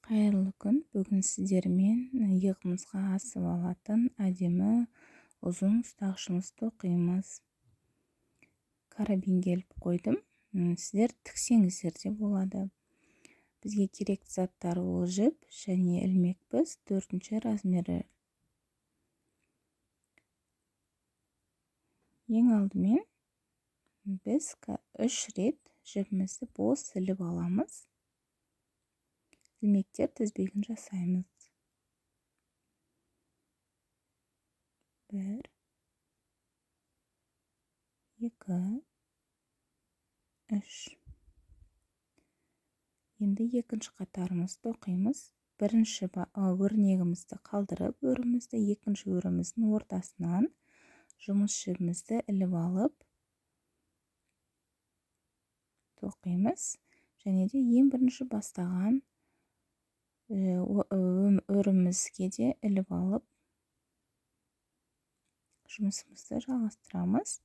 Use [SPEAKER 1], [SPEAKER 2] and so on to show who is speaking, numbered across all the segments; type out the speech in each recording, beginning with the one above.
[SPEAKER 1] Қайырлы күн. Бүгін сіздермен иығымызға асып алатын әдемі ұзын ұстағышымызды оқимыз. Карабинге іліп қойдым. Сіздер тіксеңіздер де болады. Бізге керекті заттар ол жіп және ілмекпіз. 4-ші размері. Ең алдымен біз 3 рет жібімізді бос іліп аламыз. Ілмектер тізбегін жасаймыз. 1, 2, 3. Енді екінші қатарымызды оқимыз. Бірінші өрнегімізді қалдырып, өрімізді екінші өріміздің ортасынан жұмыс жібімізді іліп алып тоқимыз. Және де ең бірінші бастаған өрімізге де іліп алып жұмысымызды жалғастырамыз.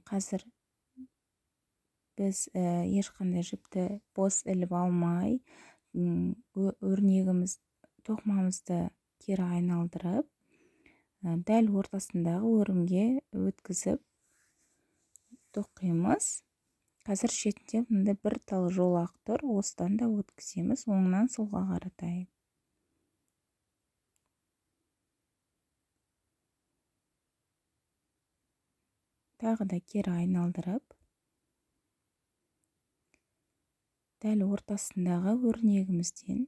[SPEAKER 1] Қазір біз ешқандай жіпті бос іліп алмай, тоқымамызды кері айналдырып, дәл ортасындағы өрімге өткізіп тоқимыз. Қазір шетінде мұнда бір тал жолақ тұр, осыдан да өткіземіз, оңнан солға қаратай. Тағы да кері айналдырып, дәл ортасындағы өрнегімізден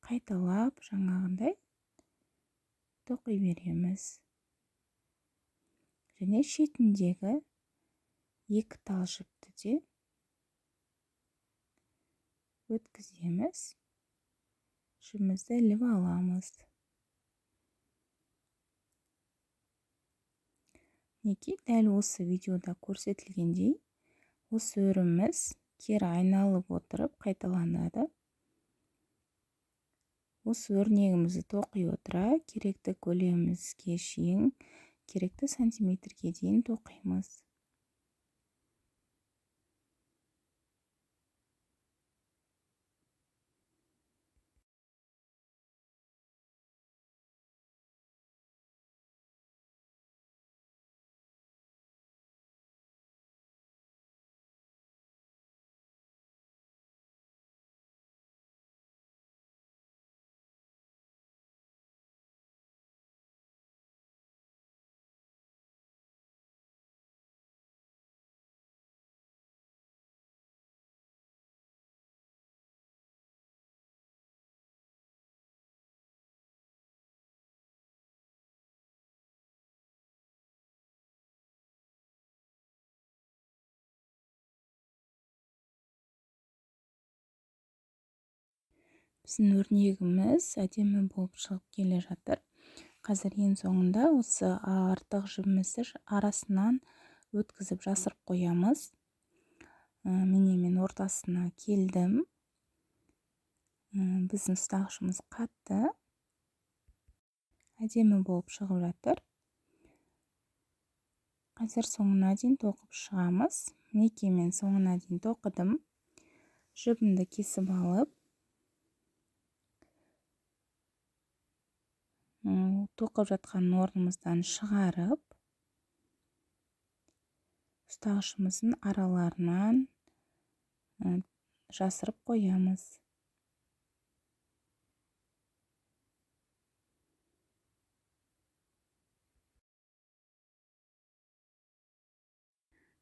[SPEAKER 1] қайталап жаңағындай тоқи береміз. Және шетіндегі екі тал жіпті де өткіземіз. Жібімізді іліп аламыз. Неге дәл осы видеода көрсетілгендей, осы өріміз кері айналып отырып қайталанады. Осы өрнегімізді тоқи отыра, керекті көлемімізге шейін, керекті сантиметрге дейін тоқимыз. Біздің өрнегіміз әдемі болып шығып келе жатыр. Қазір ең соңында осы артық жібімізді арасынан өткізіп жасырып қоямыз. Міне мен ортасына келдім. Біздің ұстағышымыз қатты. Әдемі болып шығып жатыр. Қазір соңына дейін тоқып шығамыз. Мінекей мен соңына дейін тоқыдым. Жібімді кесіп алып, тоқып жатқан орнымыздан шығарып, ұстағышымыздың араларынан жасырып қоямыз.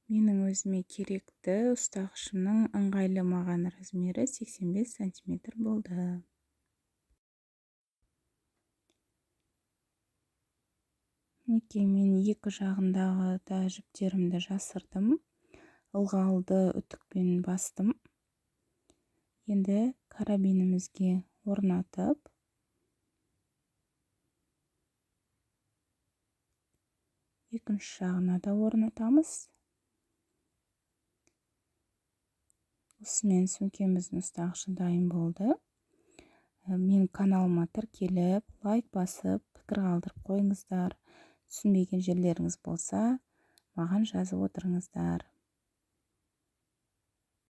[SPEAKER 1] Менің өзіме керекті ұстағышымның ыңғайлы маған размері 85 сантиметр болды. Мінекей мен екі жағындағы да жіптерімді жасырдым. Ылғалды үтікпен бастым. Енді карабинімізге орнатып, екінші жағына да орнатамыз. Осымен сөмкеміздің ұстағышы дайын болды. Мен каналыма тіркеліп, лайк басып, пікір қалдырып қойыңыздар. Түсінбеген жерлеріңіз болса, маған жазып отырыңыздар.